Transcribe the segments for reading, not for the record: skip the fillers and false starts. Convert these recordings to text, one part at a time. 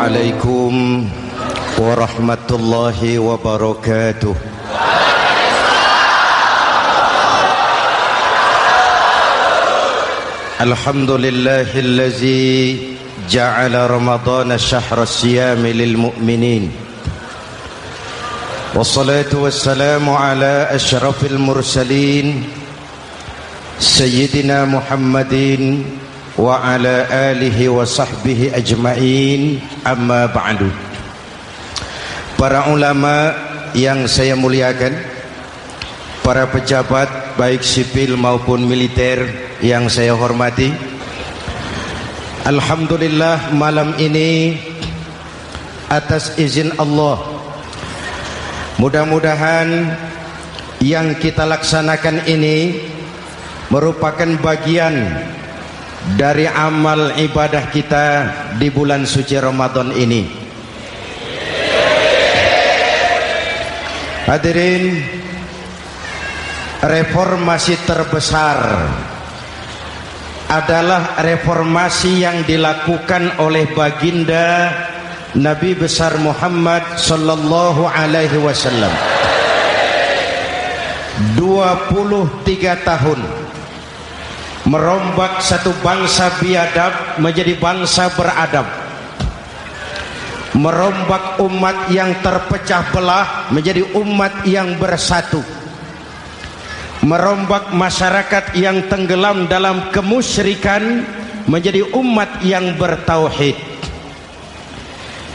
Assalamualaikum warahmatullahi wabarakatuh. Alhamdulillahillazi ja'ala Ramadhana syahra siyami lil mu'minin. Wassalatu wassalamu ala asyrafil mursalin Sayyidina Muhammadin wa ala alihi wa sahbihi ajma'in, amma ba'du. Para ulama yang saya muliakan, para pejabat baik sipil maupun militer yang saya hormati, alhamdulillah malam ini atas izin Allah, mudah-mudahan yang kita laksanakan ini merupakan bagian dari amal ibadah kita di bulan suci Ramadan ini. Hadirin, reformasi terbesar adalah reformasi yang dilakukan oleh baginda Nabi besar Muhammad sallallahu alaihi wasallam. 23 tahun merombak satu bangsa biadab menjadi bangsa beradab, merombak umat yang terpecah belah menjadi umat yang bersatu, merombak masyarakat yang tenggelam dalam kemusyrikan menjadi umat yang bertauhid.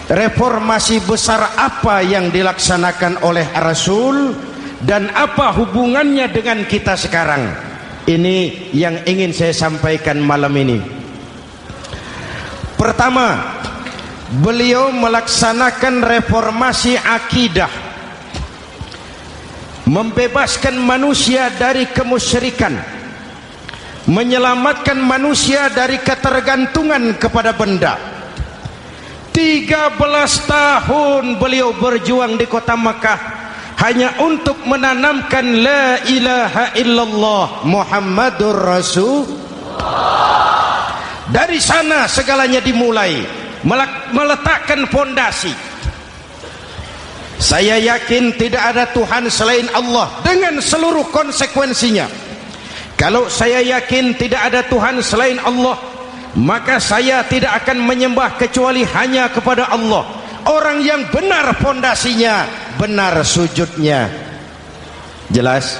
Reformasi besar apa yang dilaksanakan oleh Rasul dan apa hubungannya dengan kita sekarang? Ini yang ingin saya sampaikan malam ini. Pertama, beliau melaksanakan reformasi akidah, membebaskan manusia dari kemusyrikan, menyelamatkan manusia dari ketergantungan kepada benda. 13 tahun beliau berjuang di kota Makkah hanya untuk menanamkan la ilaha illallah Muhammadur Rasulullah. Dari sana segalanya dimulai, meletakkan fondasi. Saya yakin tidak ada Tuhan selain Allah dengan seluruh konsekuensinya. Kalau saya yakin tidak ada Tuhan selain Allah, maka saya tidak akan menyembah kecuali hanya kepada Allah. Orang yang benar fondasinya, benar sujudnya. Jelas?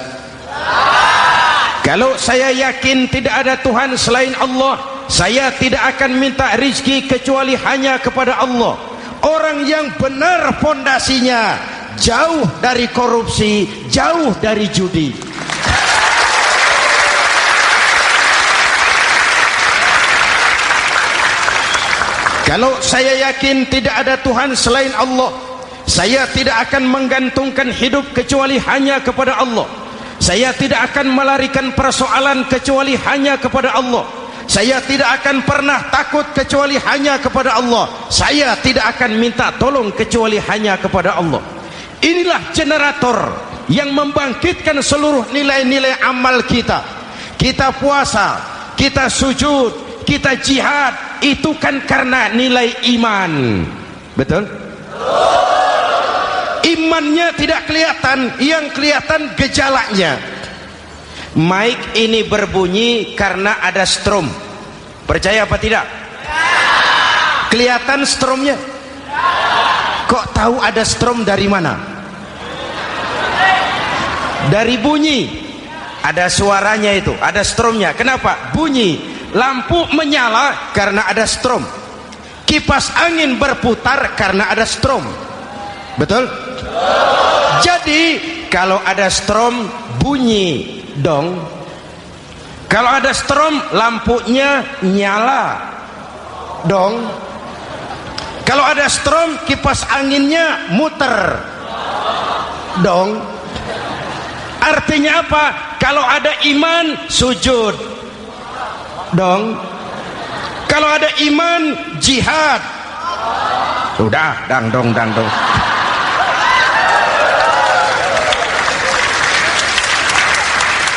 Kalau saya yakin tidak ada Tuhan selain Allah, saya tidak akan minta rizki kecuali hanya kepada Allah. Orang yang benar fondasinya, jauh dari korupsi, jauh dari judi. Kalau saya yakin tidak ada Tuhan selain Allah, saya tidak akan menggantungkan hidup kecuali hanya kepada Allah. Saya tidak akan melarikan persoalan kecuali hanya kepada Allah. Saya tidak akan pernah takut kecuali hanya kepada Allah. Saya tidak akan minta tolong kecuali hanya kepada Allah. Inilah generator yang membangkitkan seluruh nilai-nilai amal kita. Kita puasa, kita sujud, kita jihad, itu kan karena nilai iman. Betul? Imannya tidak kelihatan, yang kelihatan gejalanya. Mic ini berbunyi karena ada strom. Percaya apa tidak? Kelihatan stromnya? Kok tahu ada strom dari mana? Dari bunyi. Ada suaranya itu, ada stromnya. Kenapa? Bunyi. Lampu menyala karena ada strom. Kipas angin berputar karena ada strom. Betul? Jadi kalau ada strom bunyi dong. Kalau ada strom lampunya nyala dong. Kalau ada strom kipas anginnya muter dong. Artinya apa? Kalau ada iman sujud dong. Kalau ada iman jihad. Udah dang dong.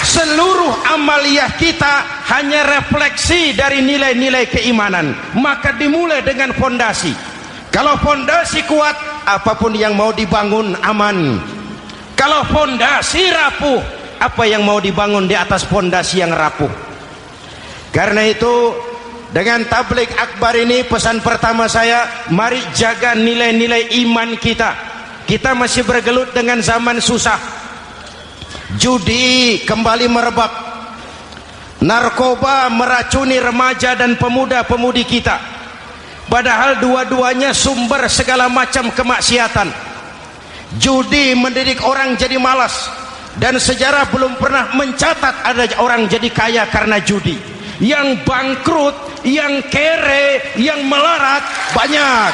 Seluruh amaliyah kita hanya refleksi dari nilai-nilai keimanan. Maka dimulai dengan fondasi. Kalau fondasi kuat, apapun yang mau dibangun aman. Kalau fondasi rapuh, apa yang mau dibangun di atas fondasi yang rapuh. Karena itu, dengan tabligh akbar ini, pesan pertama saya, mari jaga nilai-nilai iman kita. Kita masih bergelut dengan zaman susah. Judi kembali merebak, narkoba meracuni remaja dan pemuda-pemudi kita, padahal dua-duanya sumber segala macam kemaksiatan. Judi mendidik orang jadi malas, dan sejarah belum pernah mencatat ada orang jadi kaya karena judi. Yang bangkrut, yang kere, yang melarat banyak.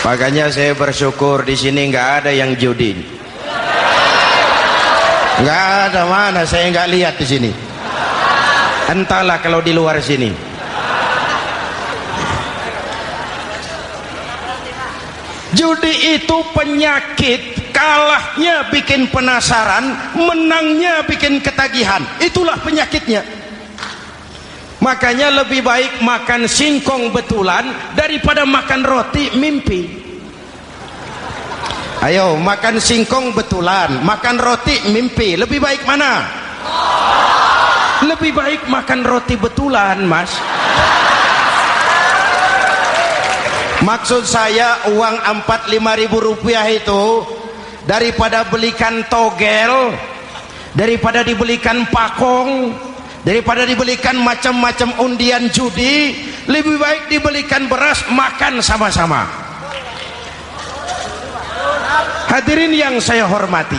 Makanya saya bersyukur di sini nggak ada yang judi. Nggak ada, mana saya nggak lihat di sini. Entahlah kalau di luar sini. Judi itu penyakit, kalahnya bikin penasaran, menangnya bikin ketagihan. Itulah penyakitnya. Makanya lebih baik makan singkong betulan daripada makan roti mimpi. Ayo, makan singkong betulan, makan roti mimpi, lebih baik mana? Lebih baik makan roti betulan, Mas. Maksud saya, uang 4-5 ribu rupiah itu daripada belikan togel, daripada dibelikan pakong, daripada dibelikan macam-macam undian judi, lebih baik dibelikan beras, makan sama-sama. Hadirin yang saya hormati,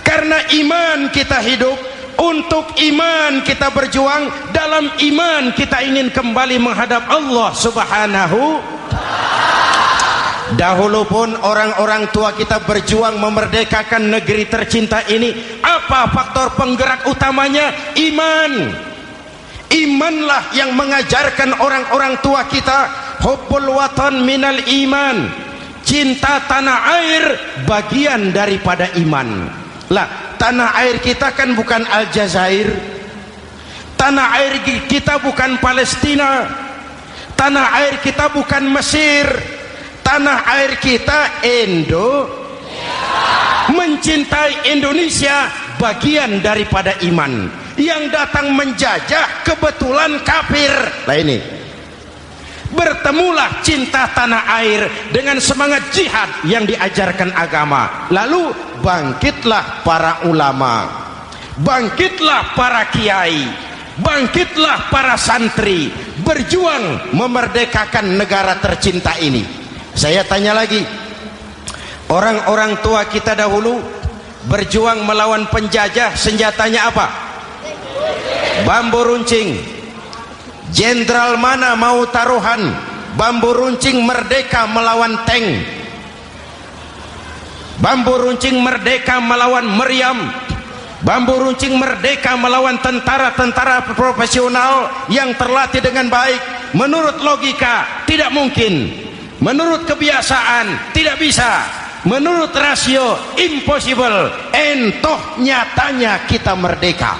karena iman kita hidup, untuk iman kita berjuang, dalam iman kita ingin kembali menghadap Allah Subhanahu. Dahulu pun orang-orang tua kita berjuang memerdekakan negeri tercinta ini. Apa faktor penggerak utamanya? Iman. Imanlah yang mengajarkan orang-orang tua kita, hubbul watan minal iman. Cinta tanah air bagian daripada iman. Lah, tanah air kita kan bukan Aljazair. Tanah air kita bukan Palestina. Tanah air kita bukan Mesir. Tanah air kita mencintai Indonesia bagian daripada iman. Yang datang menjajah kebetulan kafir. Nah ini, bertemulah cinta tanah air dengan semangat jihad yang diajarkan agama. Lalu bangkitlah para ulama, bangkitlah para kiai, bangkitlah para santri, berjuang memerdekakan negara tercinta ini. Saya tanya lagi, orang-orang tua kita dahulu berjuang melawan penjajah, senjatanya apa? Bambu runcing. Jenderal mana mau taruhan? Bambu runcing merdeka melawan tank. Bambu runcing merdeka melawan meriam. Bambu runcing merdeka melawan tentara-tentara profesional yang terlatih dengan baik. Menurut logika tidak mungkin. Menurut kebiasaan tidak bisa. Menurut rasio impossible. Entoh nyatanya kita merdeka.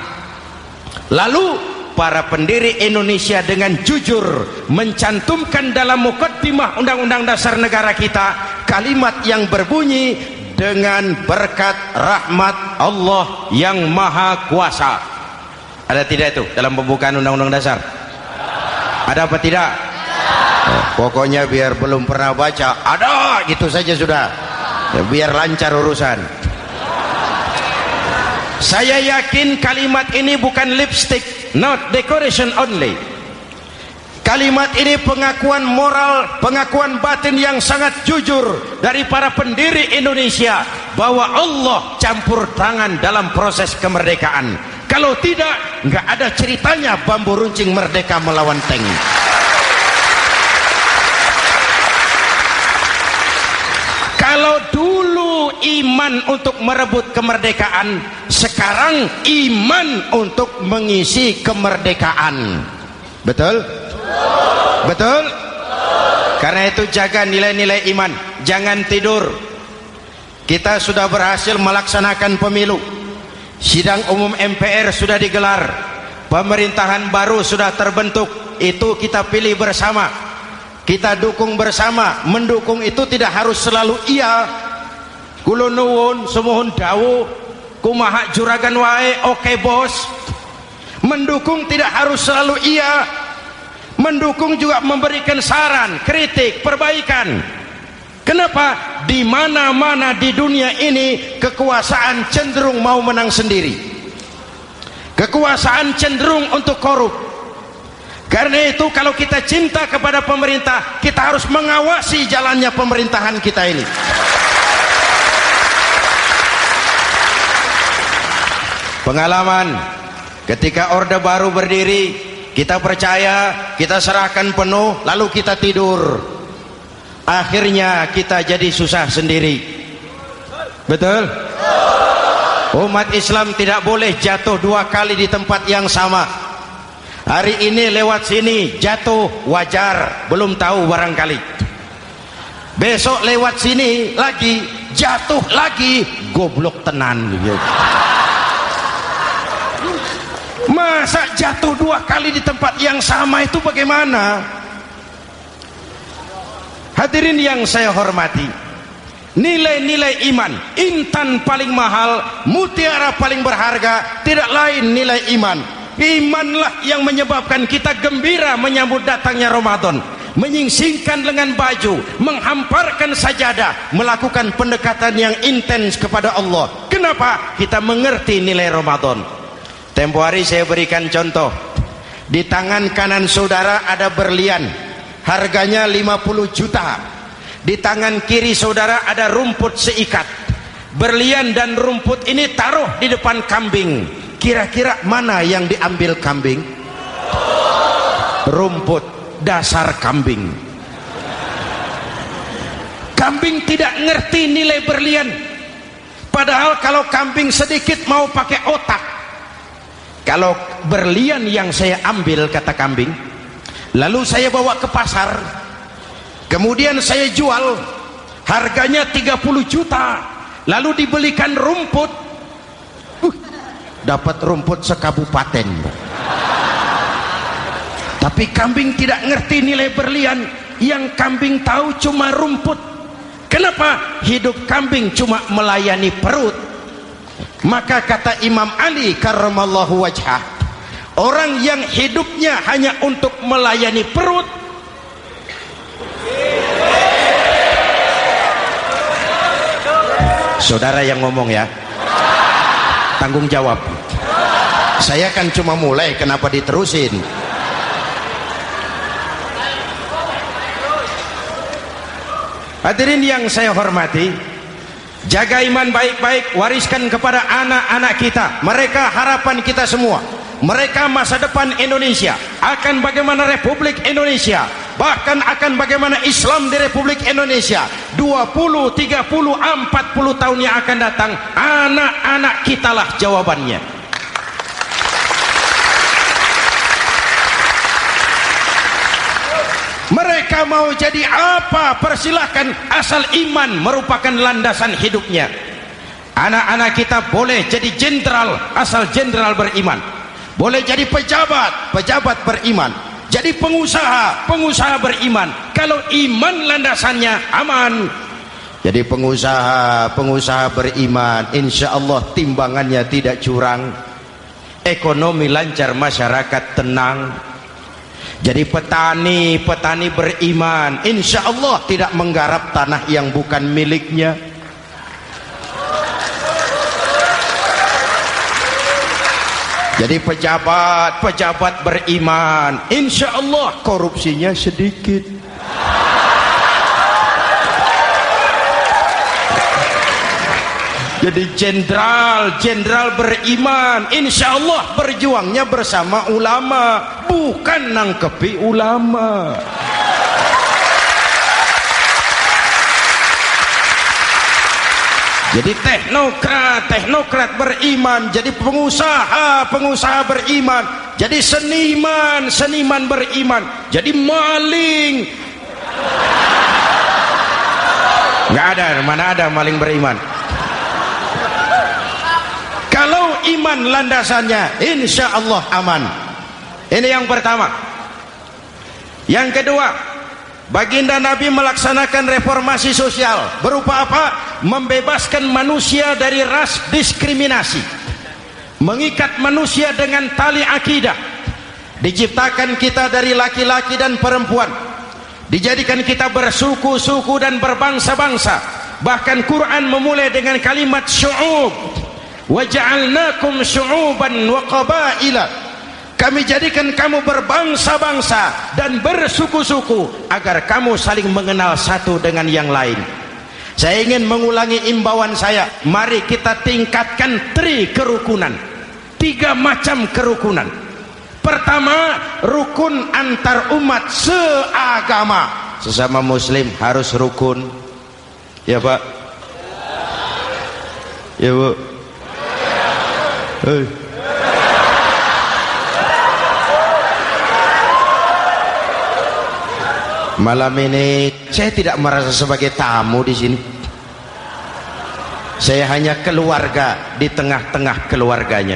Lalu para pendiri Indonesia dengan jujur mencantumkan dalam mukaddimah Undang-Undang Dasar Negara kita kalimat yang berbunyi, dengan berkat rahmat Allah yang Maha Kuasa. Ada tidak itu dalam pembukaan Undang-Undang Dasar? Ada apa tidak? Pokoknya biar belum pernah baca, ada gitu saja sudah, biar lancar urusan. Saya yakin kalimat ini bukan lipstick, not decoration only. Kalimat ini pengakuan moral, pengakuan batin yang sangat jujur dari para pendiri Indonesia bahwa Allah campur tangan dalam proses kemerdekaan. Kalau tidak, nggak ada ceritanya bambu runcing merdeka melawan tank. Kalau dulu iman untuk merebut kemerdekaan, sekarang iman untuk mengisi kemerdekaan. Betul? Betul? Karena itu jaga nilai-nilai iman, jangan tidur. Kita sudah berhasil melaksanakan pemilu. Sidang umum MPR sudah digelar. pemerintahan baru sudah terbentuk, itu kita pilih bersama, kita dukung bersama. Mendukung itu tidak harus selalu iya. Kula nuwun semohon dawuh kumaha juragan wae oke bos. Mendukung tidak harus selalu iya. Mendukung juga memberikan saran, kritik, perbaikan. Kenapa? Di mana-mana di dunia ini kekuasaan cenderung mau menang sendiri. Kekuasaan cenderung untuk korup. Karena itu kalau kita cinta kepada pemerintah, kita harus mengawasi jalannya pemerintahan kita ini. Pengalaman ketika Orde Baru berdiri, kita percaya, kita serahkan penuh, lalu kita tidur. Akhirnya kita jadi susah sendiri. Betul? Umat Islam tidak boleh jatuh dua kali di tempat yang sama. Hari ini lewat sini jatuh wajar, belum tahu barangkali. Besok lewat sini lagi jatuh lagi, goblok tenan gitu. Masa jatuh dua kali di tempat yang sama itu bagaimana? Hadirin yang saya hormati, nilai-nilai iman, intan paling mahal, mutiara paling berharga, tidak lain nilai iman. Imanlah yang menyebabkan kita gembira menyambut datangnya Ramadan, menyingsingkan lengan baju, menghamparkan sajadah, melakukan pendekatan yang intens kepada Allah. Kenapa? Kita mengerti nilai Ramadan. Tempo hari saya berikan contoh. Di tangan kanan saudara ada berlian, harganya 50 juta. Di tangan kiri saudara ada rumput seikat. Berlian dan rumput ini taruh di depan kambing. Kira-kira mana yang diambil kambing? Rumput, dasar kambing. Kambing tidak ngerti nilai berlian. Padahal kalau kambing sedikit mau pakai otak. Kalau berlian yang saya ambil, kata kambing, lalu saya bawa ke pasar, kemudian saya jual, harganya 30 juta, lalu dibelikan rumput, dapat rumput sekabupaten. Tapi kambing tidak ngerti nilai berlian. Yang kambing tahu cuma rumput. Kenapa? Hidup kambing cuma melayani perut. Maka kata Imam Ali karramallahu wajhah, orang yang hidupnya hanya untuk melayani perut, saudara yang ngomong ya, tanggung jawab. Saya kan cuma mulai, kenapa diterusin? Hadirin yang saya hormati, jaga iman baik-baik, wariskan kepada anak-anak kita. Mereka harapan kita semua. Mereka masa depan Indonesia. Akan bagaimana Republik Indonesia, bahkan akan bagaimana Islam di Republik Indonesia 20, 30, 40 tahun yang akan datang. Anak-anak kitalah jawabannya. Mereka mau jadi apa, persilahkan, asal iman merupakan landasan hidupnya. Anak-anak kita boleh jadi jenderal, asal jenderal beriman. Boleh jadi pejabat, pejabat beriman. Jadi pengusaha, pengusaha beriman. Kalau iman landasannya aman. Jadi pengusaha, pengusaha beriman, insya Allah timbangannya tidak curang, ekonomi lancar, masyarakat tenang. Jadi petani, petani beriman, insya Allah tidak menggarap tanah yang bukan miliknya. Jadi pejabat, pejabat beriman, insya Allah korupsinya sedikit. Jadi jenderal, jenderal beriman, insya Allah berjuangnya bersama ulama, bukan nangkepi ulama. Jadi teknokrat, teknokrat beriman. Jadi pengusaha, pengusaha beriman. Jadi seniman, seniman beriman. Jadi maling. Nggak ada, mana ada maling beriman. Kalau iman landasannya, insya Allah aman. Ini yang pertama. Yang kedua, baginda Nabi melaksanakan reformasi sosial. Berupa apa? Membebaskan manusia dari ras diskriminasi, mengikat manusia dengan tali akidah. Diciptakan kita dari laki-laki dan perempuan, dijadikan kita bersuku-suku dan berbangsa-bangsa. Bahkan Quran memulai dengan kalimat syu'ub, wa ja'alnakum syu'uban wa qabaila. Kami jadikan kamu berbangsa-bangsa dan bersuku-suku agar kamu saling mengenal satu dengan yang lain. Saya ingin mengulangi imbauan saya, mari kita tingkatkan kerukunan. 3 macam kerukunan. Pertama, rukun antar umat seagama. Sesama muslim harus rukun. Ya Pak? Ya Bu? Malam ini saya tidak merasa sebagai tamu di sini. Saya hanya keluarga di tengah-tengah keluarganya.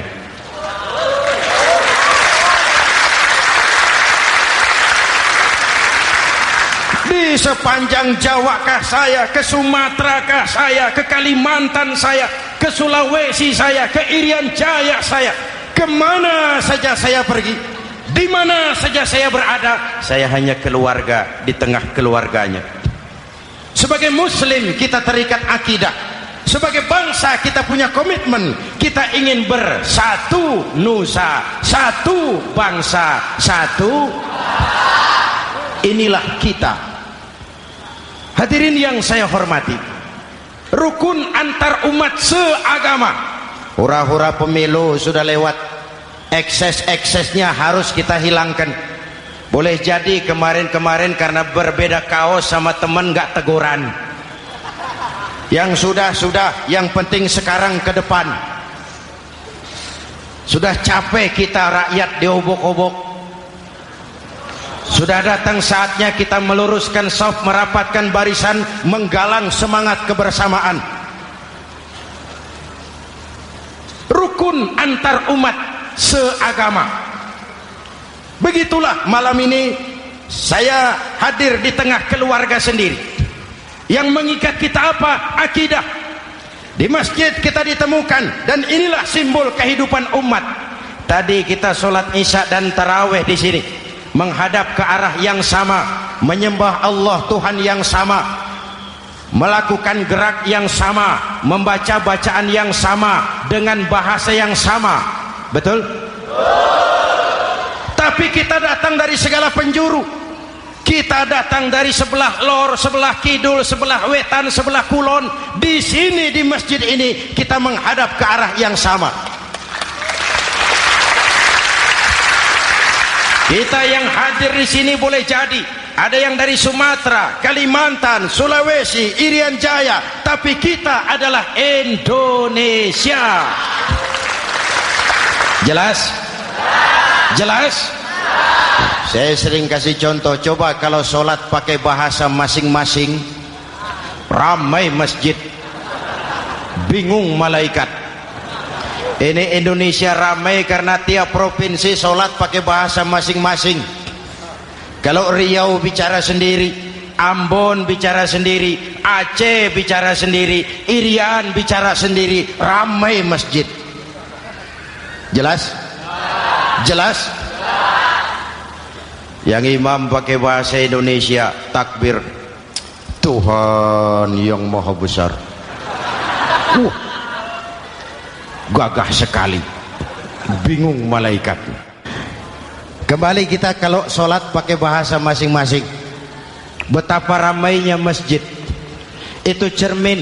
Di sepanjang Jawa kah saya, ke Sumatera kah saya, ke Kalimantan saya, ke Sulawesi saya, ke Irian Jaya saya, kemana saja saya pergi, di mana saja saya berada, saya hanya keluarga di tengah keluarganya. Sebagai muslim kita terikat akidah, sebagai bangsa kita punya komitmen, kita ingin bersatu nusa, satu bangsa, satu. Inilah kita. Hadirin yang saya hormati, rukun antar umat seagama. Hura-hura pemilu sudah lewat, ekses-eksesnya harus kita hilangkan. Boleh jadi kemarin-kemarin karena berbeda kaos sama teman gak teguran. Yang sudah, yang penting sekarang ke depan. Sudah capek kita rakyat diobok-obok. Sudah datang saatnya kita meluruskan saf, merapatkan barisan, menggalang semangat kebersamaan. Rukun antar umat seagama. Begitulah malam ini saya hadir di tengah keluarga sendiri. Yang mengikat kita apa? Akidah. Di masjid kita ditemukan, dan inilah simbol kehidupan umat. Tadi kita sholat isya dan tarawih di sini, menghadap ke arah yang sama, menyembah Allah Tuhan yang sama, melakukan gerak yang sama, membaca bacaan yang sama, dengan bahasa yang sama. Betul? Tapi kita datang dari segala penjuru. Kita datang dari sebelah lor, sebelah kidul, sebelah wetan, sebelah kulon. Di sini di masjid ini kita menghadap ke arah yang sama. Kita yang hadir di sini boleh jadi ada yang dari Sumatera, Kalimantan, Sulawesi, Irian Jaya, tapi kita adalah Indonesia. Jelas? Jelas? Saya sering kasih contoh, coba kalau sholat pakai bahasa masing-masing, ramai masjid, bingung malaikat. Ini Indonesia ramai karena tiap provinsi sholat pakai bahasa masing-masing. Kalau Riau bicara sendiri, Ambon bicara sendiri, Aceh bicara sendiri, Irian bicara sendiri, ramai masjid. Jelas? Jelas? Yang imam pakai bahasa Indonesia, takbir, Tuhan yang maha besar. Gagah sekali, bingung malaikat. Kembali kita kalau sholat pakai bahasa masing-masing. Betapa ramainya masjid. Itu cermin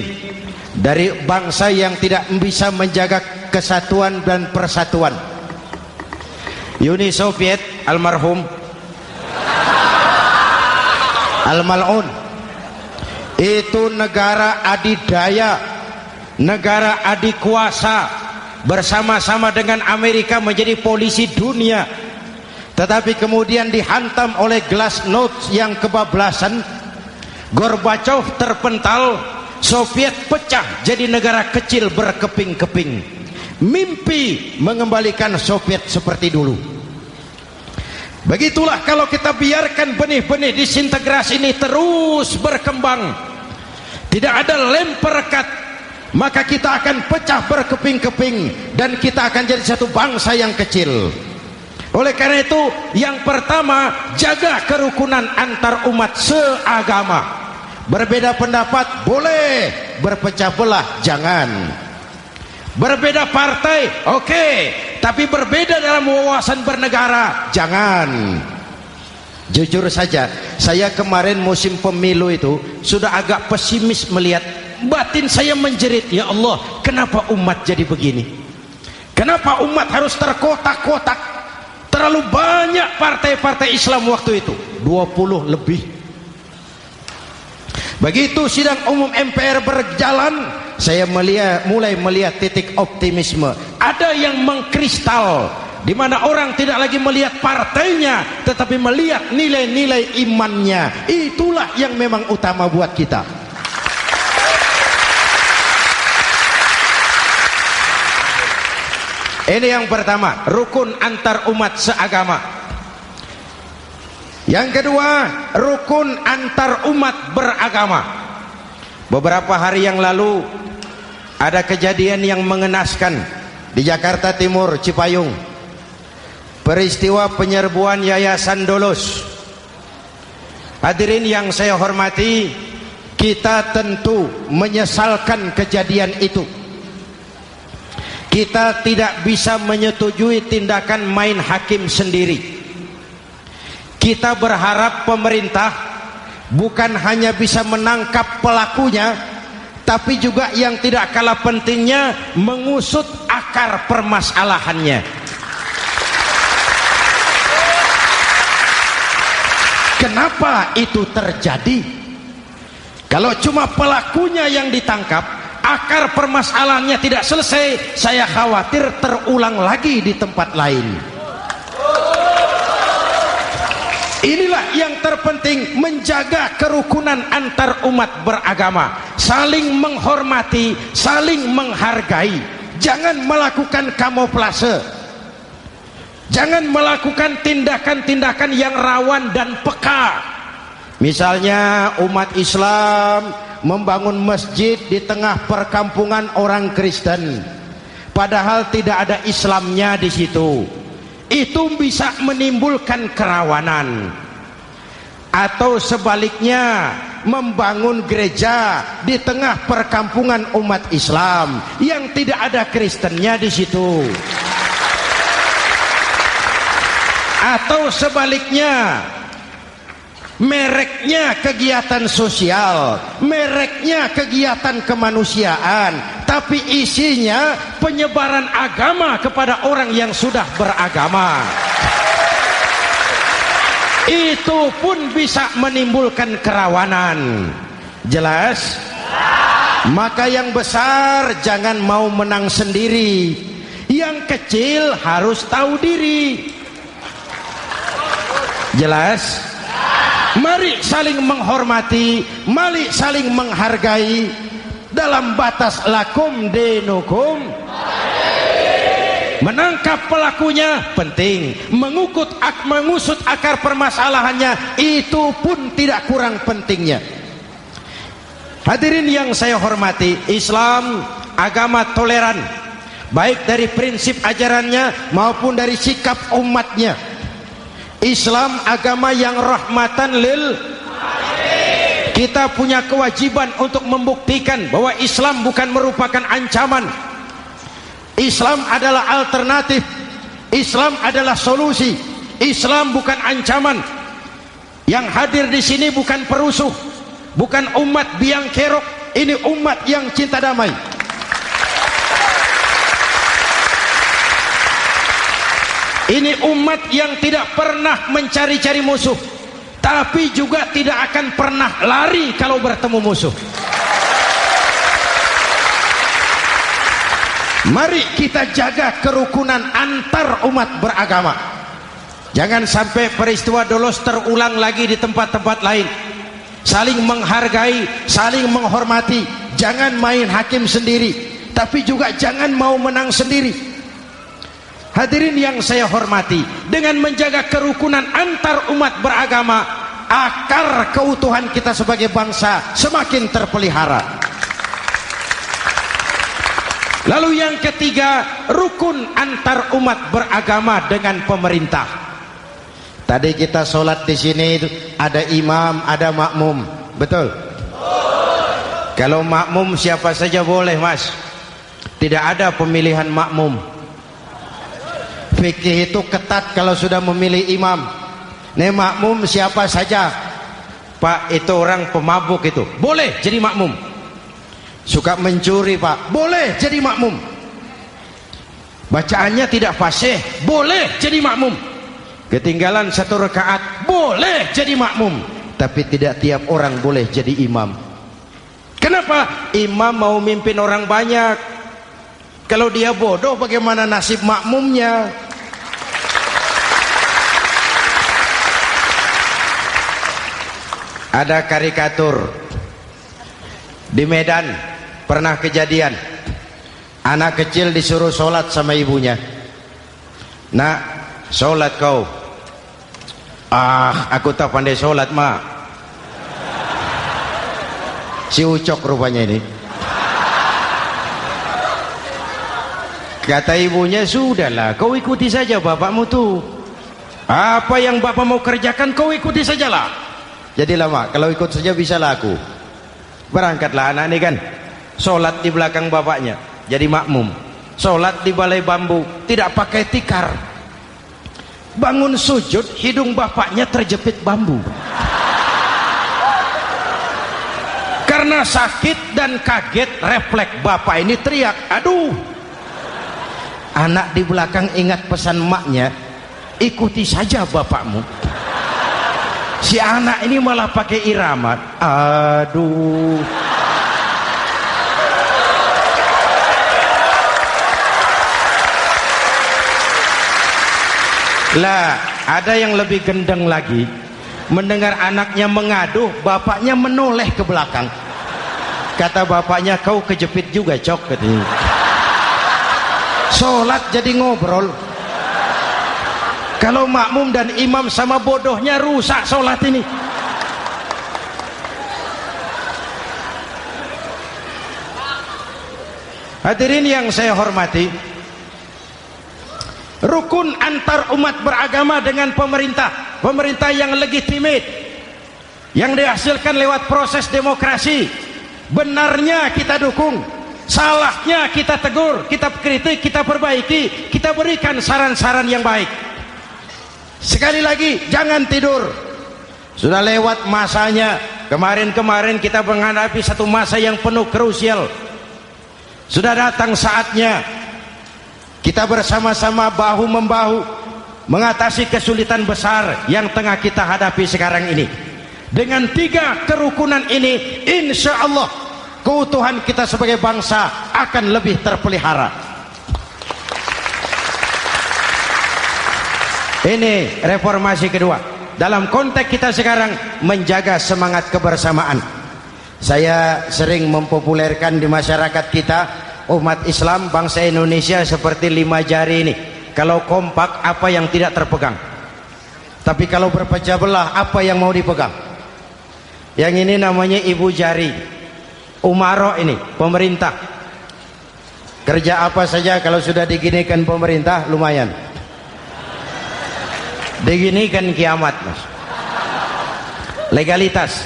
dari bangsa yang tidak bisa menjaga kesatuan dan persatuan. Uni Soviet almarhum al-mal'un, itu negara adidaya, negara adikuasa, bersama-sama dengan Amerika menjadi polisi dunia, tetapi kemudian dihantam oleh glasnost yang kebablasan. Gorbachev terpental, Soviet pecah jadi negara kecil berkeping-keping. Mimpi mengembalikan Soviet seperti dulu. Begitulah kalau kita biarkan benih-benih disintegrasi ini terus berkembang, tidak ada lem perekat, maka kita akan pecah berkeping-keping dan kita akan jadi satu bangsa yang kecil. Oleh karena itu, yang pertama, jaga kerukunan antar umat seagama. Berbeda pendapat boleh, berpecah belah jangan. Berbeda partai oke, tapi berbeda dalam wawasan bernegara jangan. Jujur saja, saya kemarin musim pemilu itu sudah agak pesimis melihat, batin saya menjerit, ya Allah, kenapa umat jadi begini? Kenapa umat harus terkotak-kotak? Terlalu banyak partai-partai Islam waktu itu, 20 lebih. Begitu sidang umum MPR berjalan, saya mulai melihat titik optimisme. Ada yang mengkristal, di mana orang tidak lagi melihat partainya, tetapi melihat nilai-nilai imannya. Itulah yang memang utama buat kita. Ini yang pertama, rukun antar umat seagama. Yang kedua, rukun antar umat beragama. Beberapa hari yang lalu ada kejadian yang mengenaskan di Jakarta Timur, Cipayung. Peristiwa penyerbuan Yayasan Dolos. Hadirin yang saya hormati, kita tentu menyesalkan kejadian itu. Kita tidak bisa menyetujui tindakan main hakim sendiri. Kita berharap pemerintah bukan hanya bisa menangkap pelakunya, tapi juga yang tidak kalah pentingnya mengusut akar permasalahannya. Kenapa itu terjadi? Kalau cuma pelakunya yang ditangkap, akar permasalahannya tidak selesai, saya khawatir terulang lagi di tempat lain. Inilah yang terpenting, menjaga kerukunan antar umat beragama, saling menghormati, saling menghargai. Jangan melakukan kamuflase, jangan melakukan tindakan-tindakan yang rawan dan peka. Misalnya umat Islam membangun masjid di tengah perkampungan orang Kristen, padahal tidak ada Islamnya di situ. Itu bisa menimbulkan kerawanan. Atau sebaliknya, membangun gereja di tengah perkampungan umat Islam yang tidak ada Kristennya di situ. Atau sebaliknya, mereknya kegiatan sosial, mereknya kegiatan kemanusiaan, tapi isinya penyebaran agama kepada orang yang sudah beragama. Itu pun bisa menimbulkan kerawanan. Jelas? Maka yang besar jangan mau menang sendiri, yang kecil harus tahu diri. Jelas? Mari saling menghormati, mari saling menghargai dalam batas lakum dinukum. Menangkap pelakunya penting, mengusut akar permasalahannya itu pun tidak kurang pentingnya. Hadirin yang saya hormati, Islam agama toleran, baik dari prinsip ajarannya maupun dari sikap umatnya. Islam agama yang rahmatan lil alamin. Kita punya kewajiban untuk membuktikan bahwa Islam bukan merupakan ancaman. Islam adalah alternatif. Islam adalah solusi. Islam bukan ancaman. Yang hadir di sini bukan perusuh, bukan umat biang kerok. Ini umat yang cinta damai. Ini umat yang tidak pernah mencari-cari musuh, tapi juga tidak akan pernah lari kalau bertemu musuh. Mari kita jaga kerukunan antar umat beragama. Jangan sampai peristiwa Dolos terulang lagi di tempat-tempat lain. Saling menghargai, saling menghormati. Jangan main hakim sendiri, tapi juga jangan mau menang sendiri. Hadirin yang saya hormati, dengan menjaga kerukunan antar umat beragama, akar keutuhan kita sebagai bangsa semakin terpelihara. Lalu yang ketiga, rukun antar umat beragama dengan pemerintah. Tadi kita sholat di sini ada imam, ada makmum, betul? Kalau makmum siapa saja boleh, Mas. Tidak ada pemilihan makmum. Fikih itu ketat kalau sudah memilih imam. Nih makmum siapa saja. Pak, itu orang pemabuk itu, boleh jadi makmum. Suka mencuri, Pak, boleh jadi makmum. Bacaannya tidak fasih, boleh jadi makmum. Ketinggalan 1 rakaat, boleh jadi makmum. Tapi tidak tiap orang boleh jadi imam. Kenapa? Imam mau mimpin orang banyak. Kalau dia bodoh, bagaimana nasib makmumnya? Ada karikatur di Medan, pernah kejadian anak kecil disuruh sholat sama ibunya. Nak, sholat kau. Ah, aku tak pandai sholat, mak. Si Ucok rupanya ini. Kata ibunya, sudahlah, kau ikuti saja bapakmu tuh. Apa yang bapak mau kerjakan, kau ikuti sajalah. Jadi lama, kalau ikut saja bisa laku. Berangkatlah anak ini kan, sholat di belakang bapaknya, jadi makmum. Sholat di balai bambu, tidak pakai tikar. Bangun sujud, hidung bapaknya terjepit bambu. Karena sakit dan kaget, refleks bapak ini teriak, aduh. Anak di belakang ingat pesan maknya, ikuti saja bapakmu. Si anak ini malah pakai irama, aduh. Lah, ada yang lebih gendeng lagi. Mendengar anaknya mengaduh, bapaknya menoleh ke belakang. Kata bapaknya, kau kejepit juga, Cok, katanya. Sholat jadi ngobrol. Kalau makmum dan imam sama bodohnya, rusak sholat ini. Hadirin yang saya hormati, rukun antar umat beragama dengan pemerintah, pemerintah yang legitimate, yang dihasilkan lewat proses demokrasi. Benarnya kita dukung, salahnya kita tegur, kita kritik, kita perbaiki, kita berikan saran-saran yang baik. Sekali lagi, jangan tidur. Sudah lewat masanya. Kemarin-kemarin kita menghadapi satu masa yang penuh krusial. Sudah datang saatnya kita bersama-sama bahu-membahu mengatasi kesulitan besar yang tengah kita hadapi sekarang ini. Dengan 3 kerukunan ini, insya Allah keutuhan kita sebagai bangsa akan lebih terpelihara. Ini reformasi kedua. Dalam konteks kita sekarang, menjaga semangat kebersamaan. Saya sering mempopulerkan di masyarakat kita, umat Islam bangsa Indonesia seperti 5 jari ini. Kalau kompak, apa yang tidak terpegang? Tapi kalau berpecah belah, apa yang mau dipegang? Yang ini namanya ibu jari. Umaro ini, pemerintah. Kerja apa saja kalau sudah diginikan pemerintah, lumayan. Diginikan kiamat, Mas. Legalitas.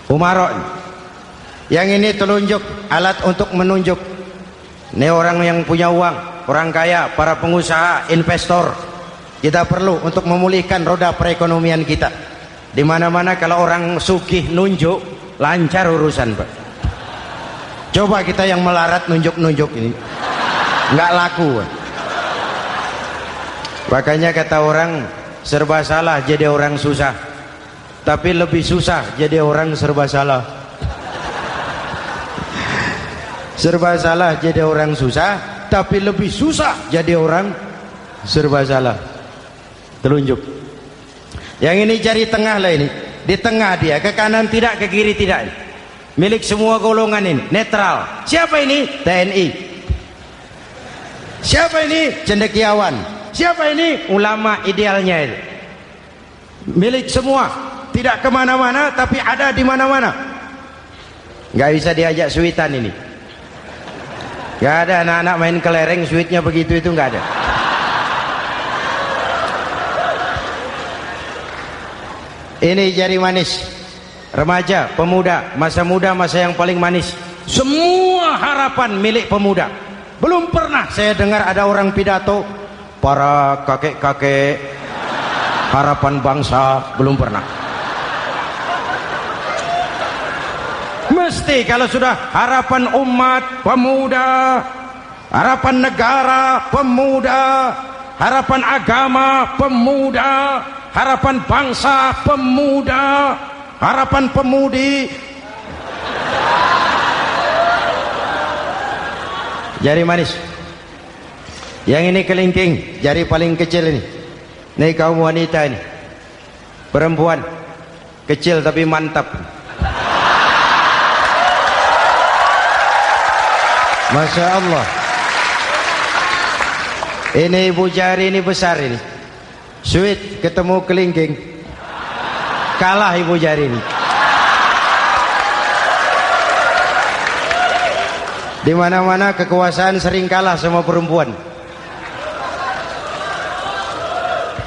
Umaro. Yang ini telunjuk, alat untuk menunjuk. Ini orang yang punya uang, orang kaya, para pengusaha, investor. Kita perlu untuk memulihkan roda perekonomian kita. Di mana-mana kalau orang sugih nunjuk, lancar urusan, Pak. Coba kita yang melarat nunjuk-nunjuk ini, nggak laku, Pak. Makanya kata orang, serba salah jadi orang susah, tapi lebih susah jadi orang serba salah. Serba salah jadi orang susah, tapi lebih susah jadi orang serba salah. Telunjuk. Yang ini jari tengah lah ini. Di tengah dia, ke kanan tidak, ke kiri tidak. Milik semua golongan ini, netral. Siapa ini? TNI. Siapa ini? Cendekiawan. Siapa ini? Ulama idealnya itu. Milik semua, tidak kemana-mana tapi ada di mana-mana. Nggak bisa diajak suitan ini. Nggak ada anak-anak main kelereng suitnya begitu, itu nggak ada. Ini jari manis remaja, pemuda, masa muda, masa yang paling manis. Semua harapan milik pemuda. Belum pernah saya dengar ada orang pidato para kakek-kakek harapan bangsa, belum pernah. Mesti kalau sudah harapan umat, pemuda, harapan negara, pemuda, harapan agama, pemuda, harapan bangsa, pemuda, harapan pemudi. Jari manis. Yang ini kelingking, jari paling kecil ini. Ini kaum wanita ini. Perempuan kecil tapi mantap. Masya Allah. Ini ibu jari ini besar ini. Sweet ketemu kelingking, kalah ibu jari ini. Di mana-mana kekuasaan sering kalah sama perempuan.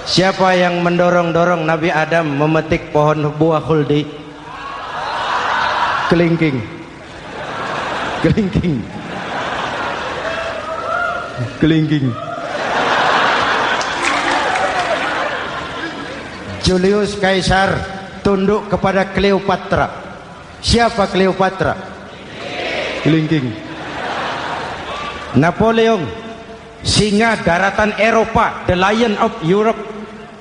Siapa yang mendorong-dorong Nabi Adam memetik pohon buah khuldi? Kelingking. Kelingking. Kelingking. Julius Caesar tunduk kepada Cleopatra. Siapa Cleopatra? Kelingking. Napoleon, singa daratan Eropa, the lion of Europe,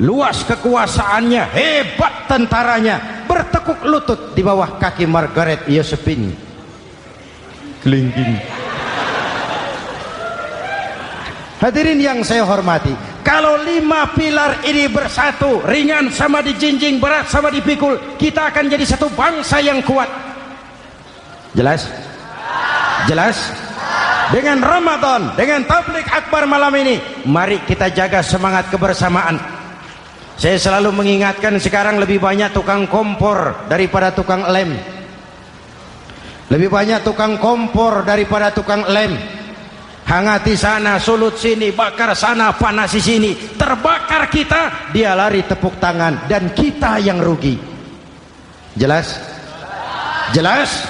luas kekuasaannya, hebat tentaranya, bertekuk lutut di bawah kaki Margaret Josephine. Kelingking. Hadirin yang saya hormati, kalau 5 pilar ini bersatu, ringan sama dijinjing, berat sama dipikul, kita akan jadi satu bangsa yang kuat. Jelas? Jelas? Dengan Ramadan, dengan tabligh akbar malam ini, mari kita jaga semangat kebersamaan. Saya selalu mengingatkan, sekarang lebih banyak tukang kompor daripada tukang lem. Lebih banyak tukang kompor daripada tukang lem. Hangati sana, sulut sini, bakar sana, panasi sini, terbakar kita, dia lari tepuk tangan, dan kita yang rugi. Jelas? Jelas?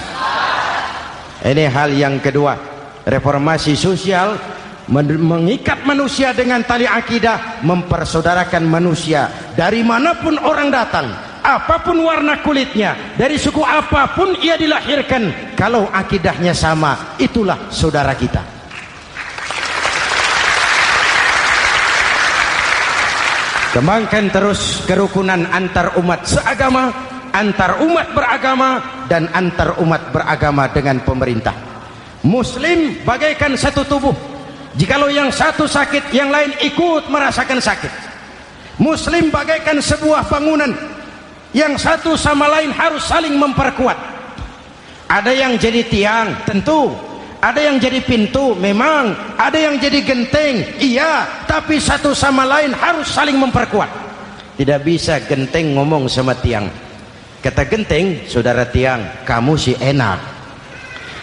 Ini hal yang kedua. Reformasi sosial mengikat manusia dengan tali akidah, mempersaudarakan manusia dari manapun orang datang, apapun warna kulitnya, dari suku apapun ia dilahirkan, kalau akidahnya sama, itulah saudara kita. Kembangkan terus kerukunan antar umat seagama, antar umat beragama, dan antar umat beragama dengan pemerintah. Muslim bagaikan satu tubuh. Jikalau yang satu sakit, yang lain ikut merasakan sakit. Muslim bagaikan sebuah bangunan, yang satu sama lain harus saling memperkuat. Ada yang jadi tiang, tentu. Ada yang jadi pintu, memang. Ada yang jadi genteng, iya. Tapi satu sama lain harus saling memperkuat. Tidak bisa genteng ngomong sama tiang. Kata genteng, saudara tiang, kamu sih enak.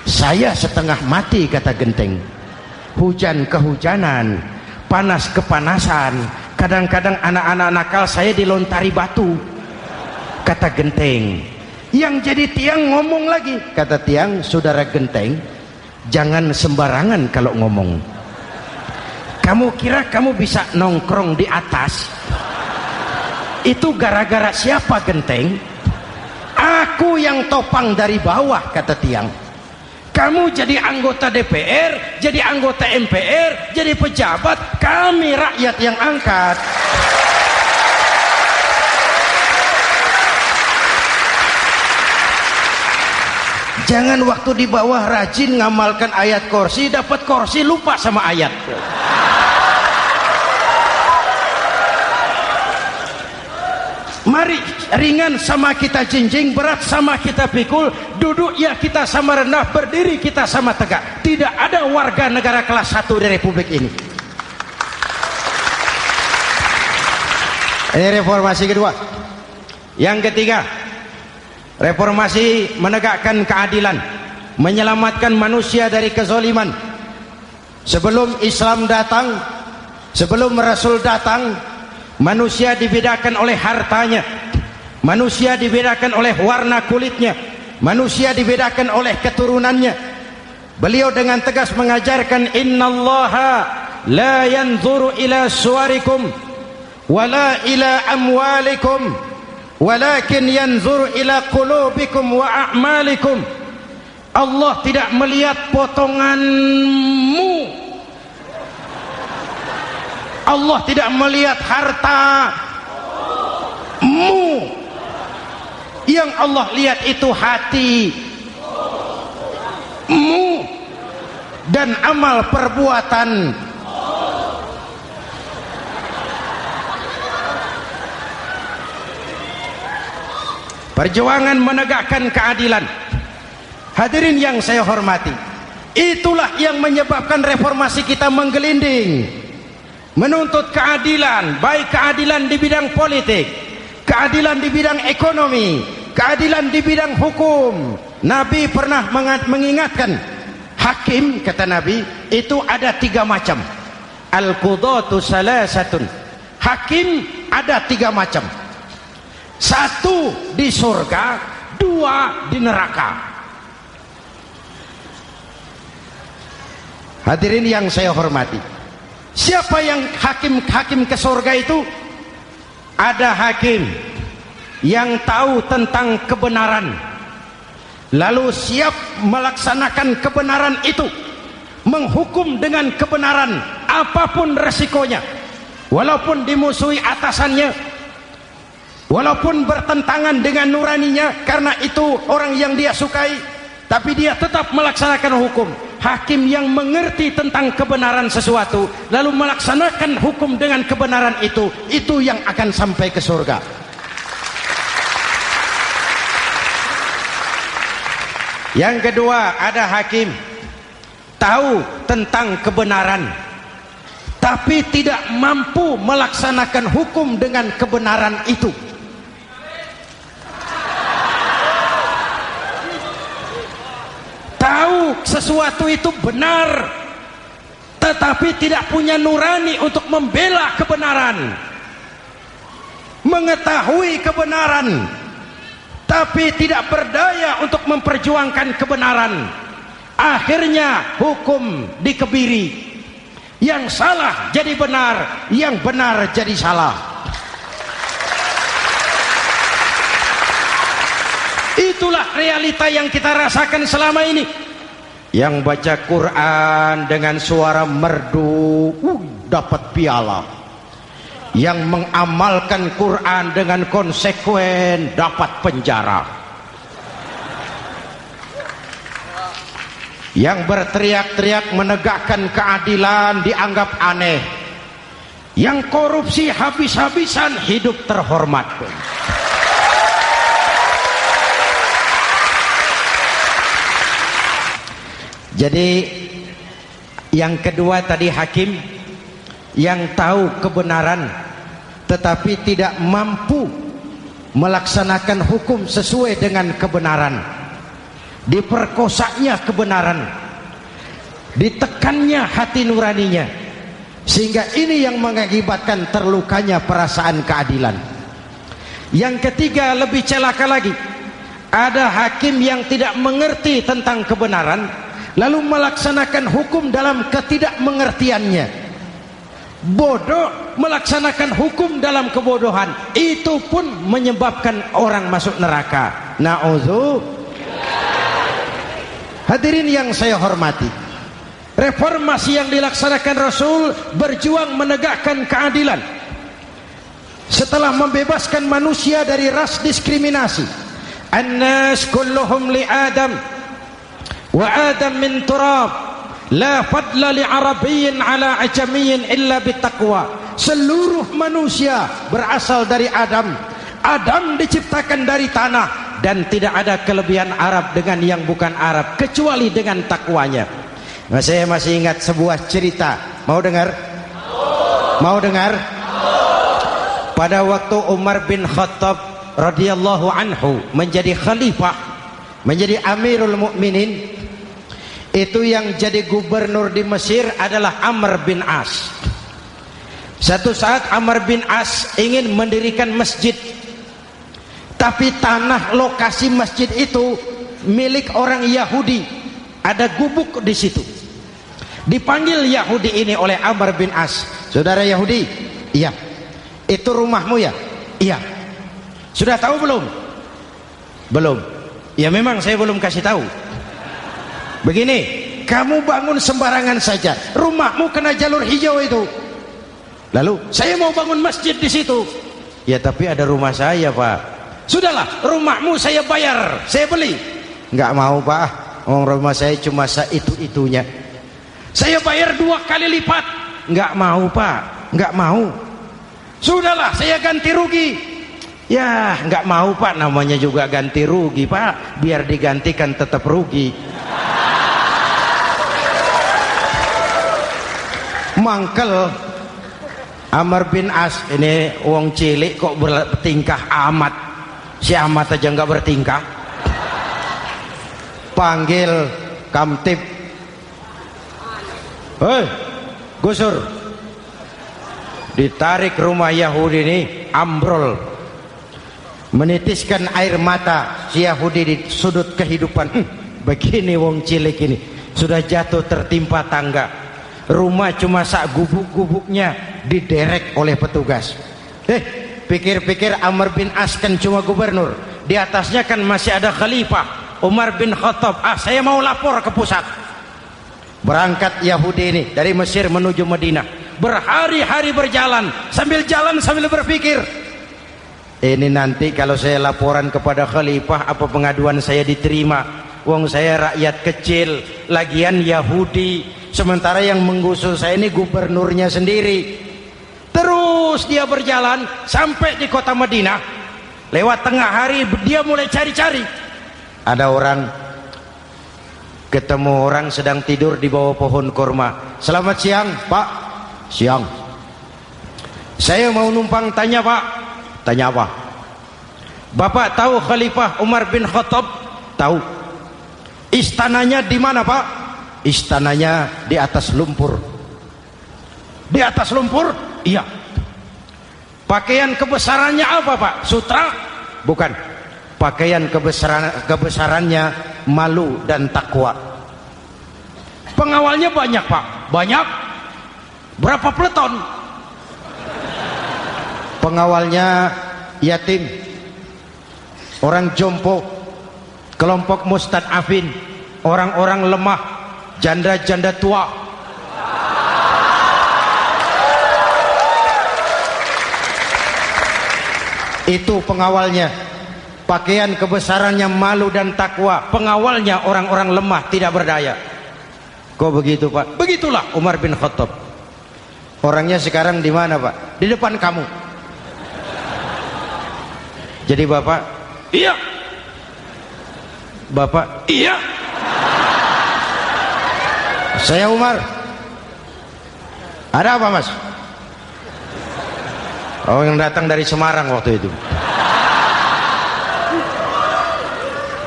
Saya setengah mati, kata genteng. Hujan kehujanan, panas kepanasan, kadang-kadang anak-anak nakal saya dilontari batu, kata genteng. Yang jadi tiang ngomong lagi, kata tiang, saudara genteng, jangan sembarangan kalau ngomong. Kamu kira kamu bisa nongkrong di atas? Itu gara-gara siapa, genteng? Aku yang topang dari bawah, kata tiang. Kamu jadi anggota DPR, jadi anggota MPR, jadi pejabat, kami rakyat yang angkat. Jangan waktu di bawah rajin ngamalkan ayat kursi, dapat kursi lupa sama ayat. Mari ringan sama kita jinjing, berat sama kita pikul, duduk ya kita sama rendah, berdiri kita sama tegak. Tidak ada warga negara kelas 1 di Republik ini. Ini reformasi kedua. Yang ketiga, reformasi menegakkan keadilan, menyelamatkan manusia dari kezaliman. Sebelum Islam datang, sebelum Rasul datang, manusia dibedakan oleh hartanya, manusia dibedakan oleh warna kulitnya, manusia dibedakan oleh keturunannya. Beliau dengan tegas mengajarkan, innallaha la yanzuru ila suwarikum wala ila amwalikum walakin yanzuru ila qulubikum wa a'malikum. Allah tidak melihat potonganmu, Allah tidak melihat hartamu, yang Allah lihat itu hatimu dan amal perbuatan. Perjuangan menegakkan keadilan. Hadirin yang saya hormati, itulah yang menyebabkan reformasi kita menggelinding, menuntut keadilan, baik keadilan di bidang politik, keadilan di bidang ekonomi, keadilan di bidang hukum. Nabi pernah mengingatkan, hakim, kata Nabi, itu ada 3 macam. Al-qudatu salasatun. Hakim ada 3 macam. 1 di surga, 2 di neraka. Hadirin yang saya hormati, siapa yang hakim ke surga itu? Ada hakim yang tahu tentang kebenaran, lalu siap melaksanakan kebenaran itu, menghukum dengan kebenaran apapun resikonya, walaupun dimusuhi atasannya, walaupun bertentangan dengan nuraninya, karena itu orang yang dia sukai, tapi dia tetap melaksanakan hukum. Hakim yang mengerti tentang kebenaran sesuatu lalu melaksanakan hukum dengan kebenaran itu yang akan sampai ke surga. Yang kedua, ada hakim tahu tentang kebenaran tapi tidak mampu melaksanakan hukum dengan kebenaran itu. Tahu sesuatu itu benar tetapi tidak punya nurani untuk membela kebenaran, mengetahui kebenaran tapi tidak berdaya untuk memperjuangkan kebenaran. Akhirnya hukum dikebiri, yang salah jadi benar, yang benar jadi salah. Itulah realita yang kita rasakan selama ini. Yang baca Quran dengan suara merdu dapat piala, yang mengamalkan Quran dengan konsekuen dapat penjara, yang berteriak-teriak menegakkan keadilan dianggap aneh, yang korupsi habis-habisan hidup terhormat. Jadi yang kedua tadi hakim yang tahu kebenaran tetapi tidak mampu melaksanakan hukum sesuai dengan kebenaran, diperkosanya kebenaran, ditekannya hati nuraninya, sehingga ini yang mengakibatkan terlukanya perasaan keadilan. Yang ketiga lebih celaka lagi, ada hakim yang tidak mengerti tentang kebenaran lalu melaksanakan hukum dalam ketidakmengertiannya, bodoh melaksanakan hukum dalam kebodohan. Itu pun menyebabkan orang masuk neraka. Na'udzubillah. Hadirin yang saya hormati, reformasi yang dilaksanakan Rasul berjuang menegakkan keadilan setelah membebaskan manusia dari ras diskriminasi. An-nas kulluhum li Adam wa Adam min turab, la fadla li arabiyyin ala ajamiyyin illa bittaqwa. Seluruh manusia berasal dari Adam. Adam diciptakan dari tanah dan tidak ada kelebihan Arab dengan yang bukan Arab kecuali dengan takwanya. Nah, saya masih ingat sebuah cerita. Mau dengar? Mau dengar? pada waktu Umar bin Khattab radhiyallahu anhu menjadi khalifah, menjadi Amirul Mukminin, itu yang jadi gubernur di Mesir adalah Amr bin As. Satu saat Amr bin As ingin mendirikan masjid, tapi tanah lokasi masjid itu milik orang Yahudi, ada gubuk di situ. Dipanggil Yahudi ini oleh Amr bin As, saudara Yahudi, iya, itu rumahmu ya? Iya. Sudah tahu belum? Belum. Ya memang saya belum kasih tahu. Begini, kamu bangun sembarangan saja, rumahmu kena jalur hijau itu. Lalu saya mau bangun masjid di situ. Ya tapi ada rumah saya, Pak. Sudahlah, rumahmu saya bayar, saya beli. Nggak mau, Pak. Rumah saya cuma itu-itunya. Saya bayar 2 kali lipat. Nggak mau, Pak. Nggak mau. Sudahlah, saya ganti rugi. Ya nggak mau, Pak. Namanya juga ganti rugi, Pak. Biar digantikan tetap rugi. Mangkel Amr bin As ini wong cilik kok bertingkah amat. Si amat aja nggak bertingkah. Panggil kamtib. Hei Gusur, ditarik rumah Yahudi ini, ambrol, menitiskan air mata si Yahudi di sudut kehidupan. Begini wong cilik ini sudah jatuh tertimpa tangga, rumah cuma sak gubuk-gubuknya diderek oleh petugas. Pikir-pikir Amr bin As kan cuma gubernur, di atasnya kan masih ada khalifah Umar bin Khattab. Saya mau lapor ke pusat. Berangkat Yahudi ini dari Mesir menuju Madinah, berhari-hari berjalan, sambil berpikir, ini nanti kalau saya laporan kepada khalifah, apa pengaduan saya diterima? Wong saya rakyat kecil, lagian Yahudi, sementara yang menggusur saya ini gubernurnya sendiri. Terus dia berjalan sampai di kota Madinah. Lewat tengah hari dia mulai cari-cari. Ada orang, ketemu orang sedang tidur di bawah pohon kurma. Selamat siang, Pak. Siang. Saya mau numpang tanya, Pak. Tanya apa? Bapak tahu Khalifah Umar bin Khattab? Tahu. Istananya di mana, Pak? Istananya di atas lumpur. Di atas lumpur? Iya. Pakaian kebesarannya apa, Pak? Sutra? Bukan. Pakaian kebesarannya malu dan takwa. Pengawalnya banyak, Pak. Banyak. Berapa peleton? Pengawalnya yatim, orang jompo, kelompok mustad'afin, orang-orang lemah, janda-janda tua. Itu pengawalnya. Pakaian kebesarannya malu dan takwa. Pengawalnya orang-orang lemah, tidak berdaya. Kok begitu, Pak? Begitulah Umar bin Khattab. Orangnya sekarang di mana, Pak? Di depan kamu. Jadi Bapak? Iya. Bapak? Iya. Saya Umar. Ada apa, Mas? Oh, yang datang dari Semarang waktu itu.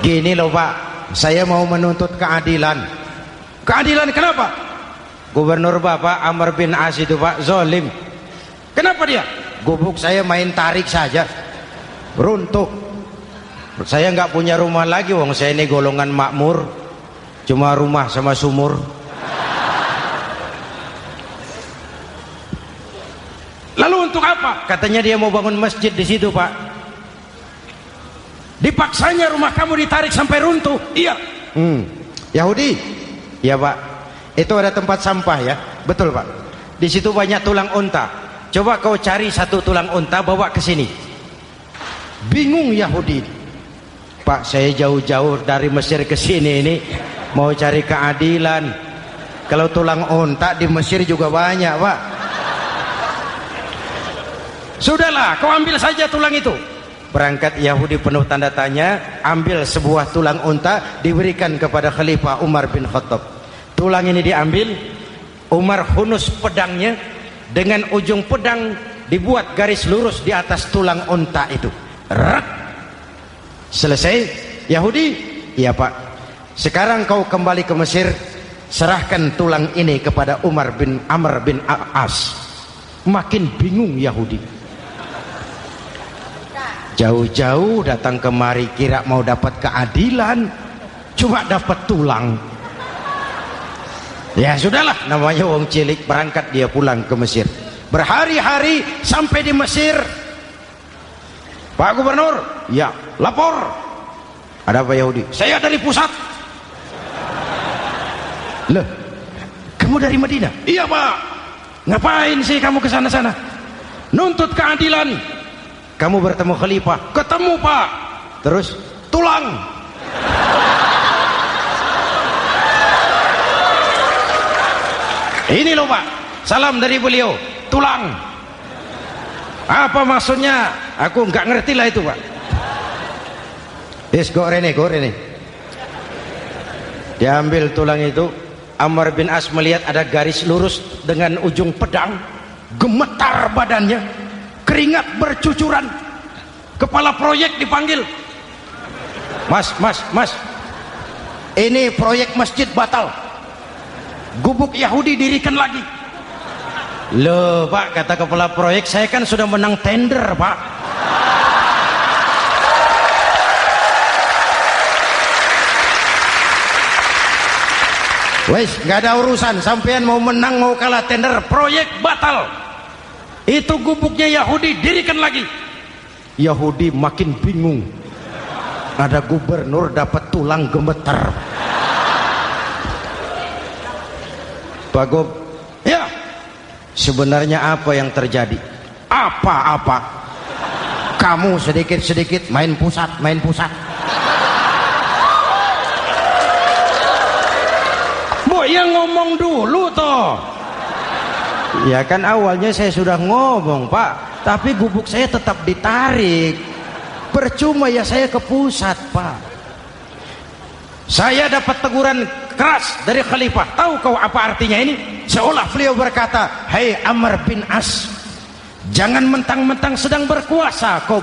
Gini loh, Pak, saya mau menuntut keadilan. Keadilan kenapa? Gubernur Bapak Amr bin As itu, Pak, zolim. Kenapa dia? Gubuk saya main tarik saja, runtuh. Saya nggak punya rumah lagi, wong saya ini golongan makmur, cuma rumah sama sumur. Lalu untuk apa? Katanya dia mau bangun masjid di situ, Pak. Dipaksanya rumah kamu ditarik sampai runtuh. Iya. Yahudi? Ya, Pak. Itu ada tempat sampah ya. Betul, Pak. Di situ banyak tulang unta. Coba kau cari satu tulang unta bawa ke sini. Bingung Yahudi. Pak, saya jauh-jauh dari Mesir ke sini ini mau cari keadilan. Kalau tulang unta di Mesir juga banyak, Pak. Sudahlah, kau ambil saja tulang itu. Berangkat Yahudi penuh tanda tanya, ambil sebuah tulang unta, diberikan kepada Khalifah Umar bin Khattab. Tulang ini diambil, Umar hunus pedangnya, dengan ujung pedang dibuat garis lurus di atas tulang unta itu. Rak. Selesai. Yahudi, iya Pak, sekarang kau kembali ke Mesir, serahkan tulang ini kepada Umar bin Amr bin As. Makin bingung Yahudi, jauh-jauh datang kemari kira mau dapat keadilan, cuma dapat tulang. Ya sudahlah, namanya wong cilik, berangkat dia pulang ke Mesir. Berhari-hari sampai di Mesir. Pak Gubernur, ya lapor. Ada apa Yahudi? Saya dari pusat. Loh, kamu dari Madinah? Iya Pak. Ngapain sih kamu ke sana-sana? Nuntut keadilan. Kamu bertemu khalifah? Ketemu Pak. Terus tulang. Ini loh Pak, salam dari beliau, tulang. Apa maksudnya? Aku nggak ngerti lah itu Pak. Yes, go Rene. Diambil tulang itu. Amr bin As melihat ada garis lurus dengan ujung pedang, gemetar badannya, keringat bercucuran. Kepala proyek dipanggil. Mas, ini proyek masjid batal, gubuk Yahudi dirikan lagi. Loh Pak, kata kepala proyek, saya kan sudah menang tender Pak. Wes, nggak ada urusan, sampean mau menang mau kalah tender, proyek batal. Itu gubuknya Yahudi dirikan lagi. Yahudi makin bingung. Ada gubernur dapat tulang gemeter. Pak Gob, ya, sebenarnya apa yang terjadi? Apa-apa? Kamu sedikit-sedikit main pusat. Yang ngomong dulu toh. Ya kan awalnya saya sudah ngomong Pak, tapi gubuk saya tetap ditarik. Percuma ya saya ke pusat Pak. Saya dapat teguran keras dari khalifah. Tahu kau apa artinya ini? Seolah beliau berkata, "Hei Amr bin As, jangan mentang-mentang sedang berkuasa kau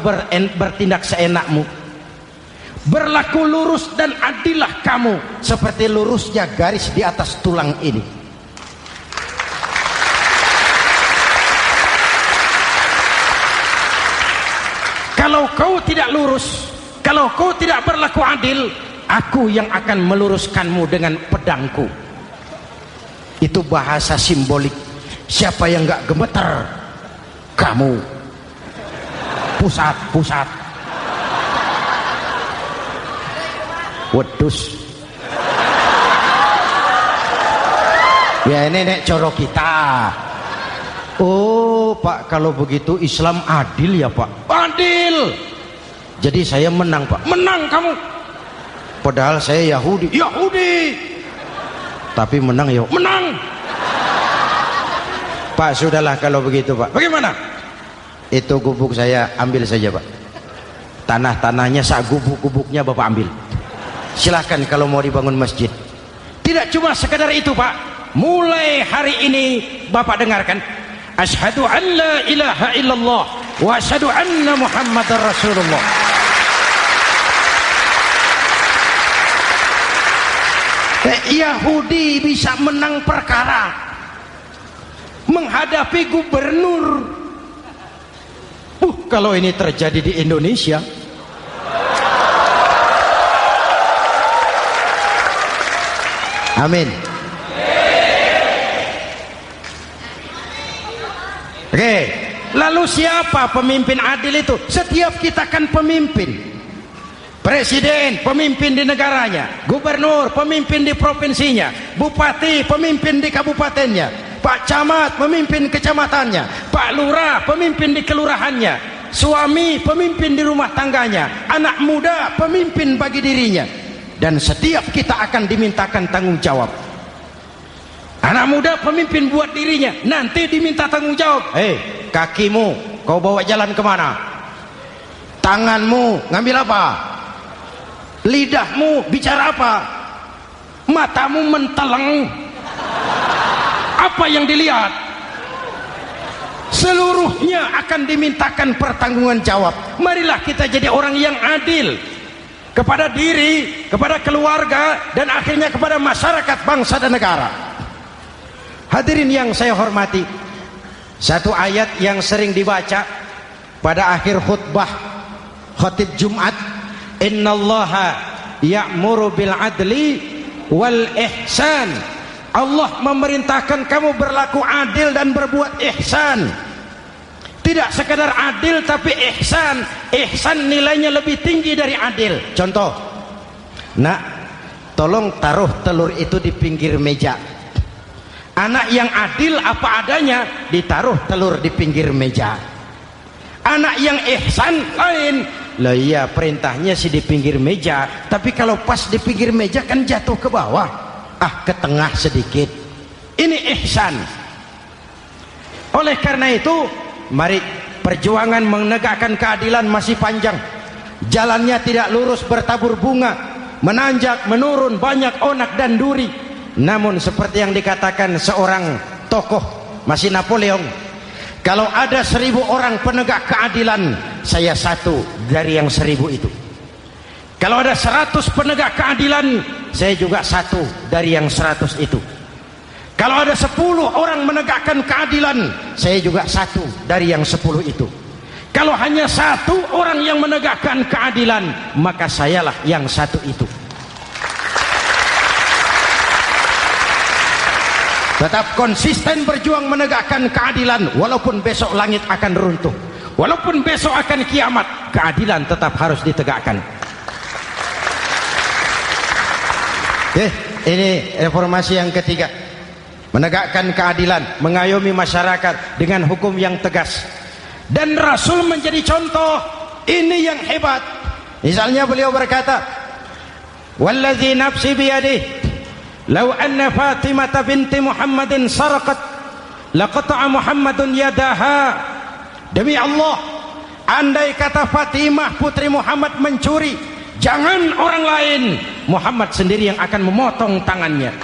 bertindak seenakmu. Berlaku lurus dan adillah kamu seperti lurusnya garis di atas tulang ini." Kalau kau tidak lurus, kalau kau tidak berlaku adil, aku yang akan meluruskanmu dengan pedangku. Itu bahasa simbolik. Siapa yang gak gemeter? Kamu. Pusat. Wedus. Ya ini nek coro kita. Oh Pak, kalau begitu Islam adil ya Pak? Adil. Jadi saya menang Pak? Menang kamu. Padahal saya Yahudi. Tapi menang ya? Menang. Pak sudahlah kalau begitu Pak. Bagaimana? Itu gubuk saya ambil saja Pak. Tanah-tanahnya sak gubuk-gubuknya Bapak ambil. Silahkan kalau mau dibangun masjid. Tidak cuma sekedar itu Pak, mulai hari ini Bapak dengarkan, asyhadu an la ilaha illallah wa asyhadu anna muhammadar rasulullah. Yahudi bisa menang perkara menghadapi gubernur. Kalau ini terjadi di Indonesia, amin. Oke, lalu siapa pemimpin adil itu? Setiap kita kan pemimpin. Presiden pemimpin di negaranya, gubernur pemimpin di provinsinya, bupati pemimpin di kabupatennya, Pak Camat pemimpin kecamatannya, Pak Lurah pemimpin di kelurahannya, suami pemimpin di rumah tangganya, anak muda pemimpin bagi dirinya. Dan setiap kita akan dimintakan tanggung jawab. Anak muda pemimpin buat dirinya, nanti diminta tanggung jawab. Hei, kakimu kau bawa jalan kemana? Tanganmu ngambil apa? Lidahmu bicara apa? Matamu menteleng, apa yang dilihat? seluruhnya akan dimintakan pertanggungan jawab. Marilah kita jadi orang yang adil kepada diri, kepada keluarga, dan akhirnya kepada masyarakat, bangsa dan negara. Hadirin yang saya hormati, satu ayat yang sering dibaca pada akhir khutbah khatib Jumat, innallaha ya'muru bil adli wal ihsan. Allah memerintahkan kamu berlaku adil dan berbuat ihsan. Tidak sekadar adil tapi ihsan. Ihsan nilainya lebih tinggi dari adil. Contoh, nak, tolong taruh telur itu di pinggir meja. Anak yang adil apa adanya, ditaruh telur di pinggir meja. Anak yang ihsan lain. Lah iya, perintahnya sih di pinggir meja, tapi kalau pas di pinggir meja kan jatuh ke bawah, ke tengah sedikit. Ini ihsan. Oleh karena itu, mari, perjuangan menegakkan keadilan masih panjang. Jalannya tidak lurus, bertabur bunga, menanjak, menurun, banyak onak dan duri. Namun seperti yang dikatakan seorang tokoh, masih Napoleon, kalau ada 1000 orang penegak keadilan, saya satu dari yang 1000 itu. Kalau ada 100 penegak keadilan, saya juga satu dari yang 100 itu. Kalau ada 10 orang menegakkan keadilan, saya juga satu dari yang 10 itu. Kalau hanya 1 orang yang menegakkan keadilan, maka sayalah yang 1 itu. Tetap konsisten berjuang menegakkan keadilan, walaupun besok langit akan runtuh, walaupun besok akan kiamat, keadilan tetap harus ditegakkan. Ini reformasi yang ketiga, menegakkan keadilan, mengayomi masyarakat dengan hukum yang tegas. Dan Rasul menjadi contoh. Ini yang hebat. Misalnya beliau berkata, wallazi nafsi biyadihi law anna Fatimah binti Muhammadin sarqat laqata'a Muhammadun yadaha. Demi Allah, andai kata Fatimah putri Muhammad mencuri, jangan orang lain, Muhammad sendiri yang akan memotong tangannya.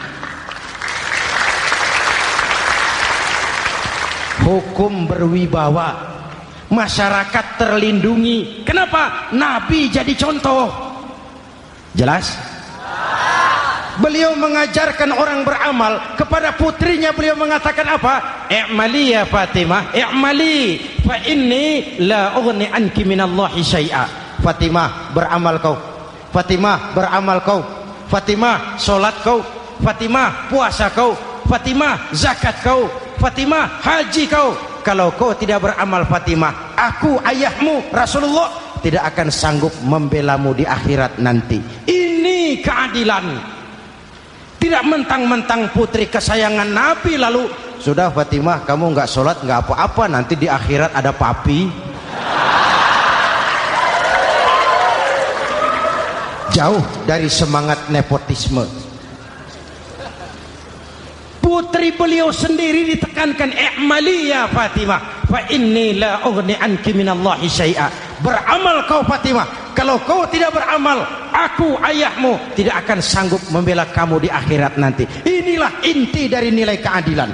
Hukum berwibawa, masyarakat terlindungi. Kenapa? Nabi jadi contoh. Jelas? Beliau mengajarkan orang beramal. Kepada putrinya beliau mengatakan apa? I'mali ya Fatimah, i'mali fa inni la ughni anki minallahi syai'a. Fatimah, beramal kau. Fatimah, beramal kau. Fatimah, solat kau. Fatimah, puasa kau. Fatimah, zakat kau. Fatimah, haji kau. Kalau kau tidak beramal Fatimah, aku ayahmu Rasulullah tidak akan sanggup membelamu di akhirat nanti. Ini keadilan. Tidak mentang-mentang putri kesayangan Nabi lalu sudah Fatimah kamu nggak sholat nggak apa-apa, nanti di akhirat ada papi. Jauh dari semangat nepotisme. Putri beliau sendiri ditekankan, i'mali ya Fatimah fa inni la ughni anki minallahi syai'a. Beramal kau Fatimah, kalau kau tidak beramal, aku ayahmu tidak akan sanggup membela kamu di akhirat nanti. Inilah inti dari nilai keadilan.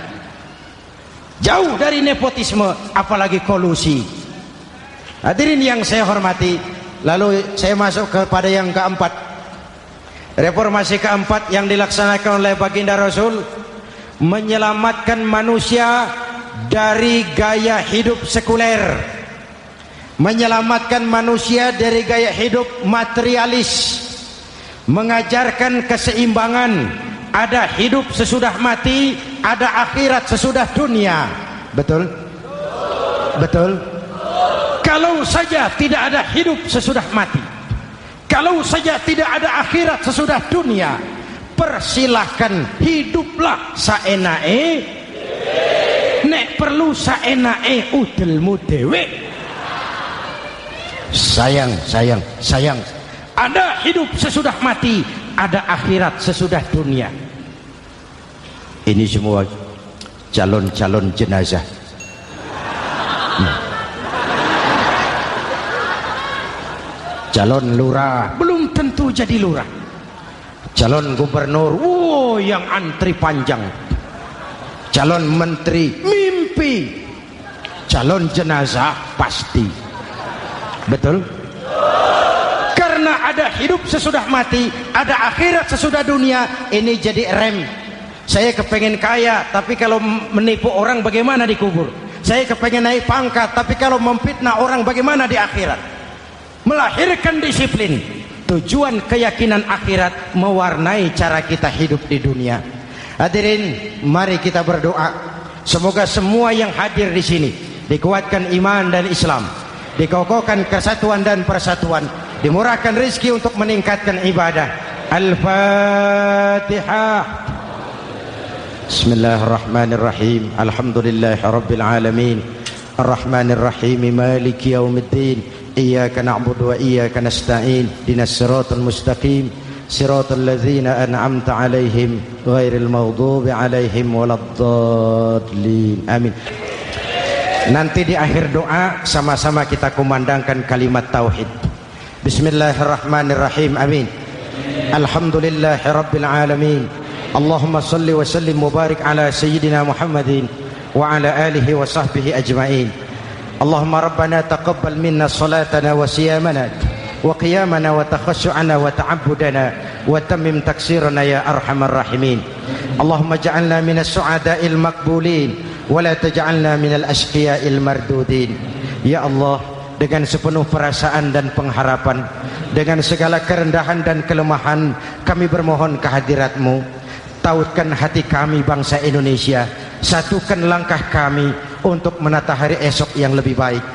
Jauh dari nepotisme, apalagi kolusi. Hadirin yang saya hormati, lalu saya masuk kepada yang keempat. Reformasi keempat yang dilaksanakan oleh baginda Rasul, menyelamatkan manusia dari gaya hidup sekuler, menyelamatkan manusia dari gaya hidup materialis, mengajarkan keseimbangan. Ada hidup sesudah mati, ada akhirat sesudah dunia. Betul? Betul? Kalau saja tidak ada hidup sesudah mati, kalau saja tidak ada akhirat sesudah dunia, persilahkan hiduplah saenae, nek perlu saenae udelmu dewe. Sayang. Ada hidup sesudah mati, ada akhirat sesudah dunia. Ini semua calon-calon jenazah. Calon lurah belum tentu jadi lurah. Calon gubernur, yang antri panjang. Calon menteri, mimpi. calon jenazah pasti. Betul? Karena ada hidup sesudah mati, ada akhirat sesudah dunia. Ini jadi rem. Saya kepengen kaya, tapi kalau menipu orang bagaimana dikubur? Saya kepengen naik pangkat, tapi kalau memfitnah orang bagaimana di akhirat? Melahirkan disiplin. Tujuan keyakinan akhirat mewarnai cara kita hidup di dunia. Hadirin, mari kita berdoa. Semoga semua yang hadir di sini dikuatkan iman dan Islam, dikokohkan kesatuan dan persatuan, dimurahkan rezeki untuk meningkatkan ibadah. Al-Fatihah. Bismillahirrahmanirrahim. Alhamdulillahirabbil alamin. Arrahmanirrahim. Maliki yaumiddin. Iyyaka na'budu wa iyyaka nasta'in. Ihdinas siratal mustaqim. Siratal ladzina an'amta 'alaihim ghairil maghdubi 'alaihim waladdallin. Amin. Nanti di akhir doa sama-sama kita kumandangkan kalimat tauhid. Bismillahirrahmanirrahim. Amin. Alhamdulillahirabbil alamin. Allahumma salli wa sallim mubarak ala sayyidina Muhammadin wa ala alihi wa sahbihi ajma'in. Allahumma rabbana taqabbal minna salatana wa siyamana wa qiyamana wa takhashu'ana wa ta'abbudana wa tammim taksirana ya arhamar rahimin. Allahumma ja'alna minas su'ada'il maqbulin wa la taj'alna minal ashqiya'il mardudin. Ya Allah, dengan sepenuh perasaan dan pengharapan, dengan segala kerendahan dan kelemahan, kami bermohon kehadirat-Mu. Tautkan hati kami bangsa Indonesia, satukan langkah kami untuk menata hari esok yang lebih baik.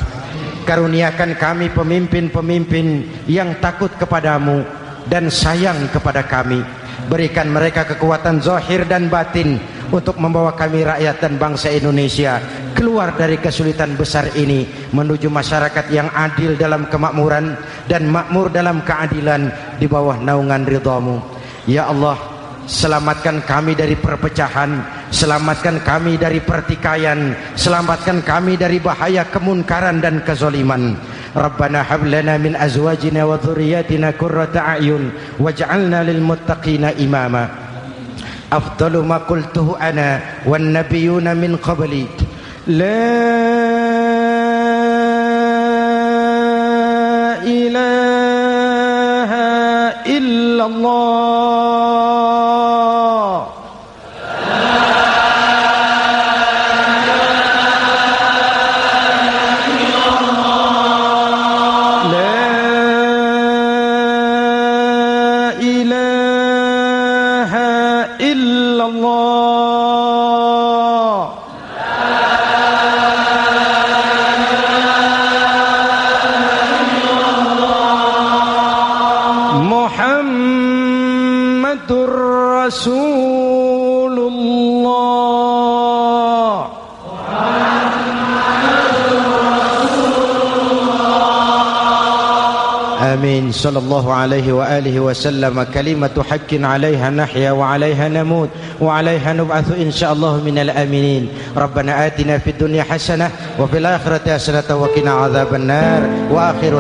Karuniakan kami pemimpin-pemimpin yang takut kepadamu dan sayang kepada kami. Berikan mereka kekuatan zahir dan batin untuk membawa kami rakyat dan bangsa Indonesia keluar dari kesulitan besar ini menuju masyarakat yang adil dalam kemakmuran dan makmur dalam keadilan di bawah naungan ridha-Mu. Ya Allah, selamatkan kami dari perpecahan, selamatkan kami dari pertikaian, selamatkan kami dari bahaya kemunkaran dan kezaliman. Rabbana hab lana min azwajina wa dhurriyyatina qurrata a'yun waj'alna lil muttaqina imama. Afdalu ma qultuhu ana wan nabiyyuna min qabli. La ilaha illallah. Muhammadur Rasulullah. Amin. Sallallahu alaihi wa alihi wa sallam. Kalimatu haqqin 'alaiha nahya wa 'alaiha namut wa 'alaiha nub'atsu insyaallah minal aminin. Rabbana atina fid dunya hasanah wa fil akhirati hasanah wa qina adzabannar. Wa akhiru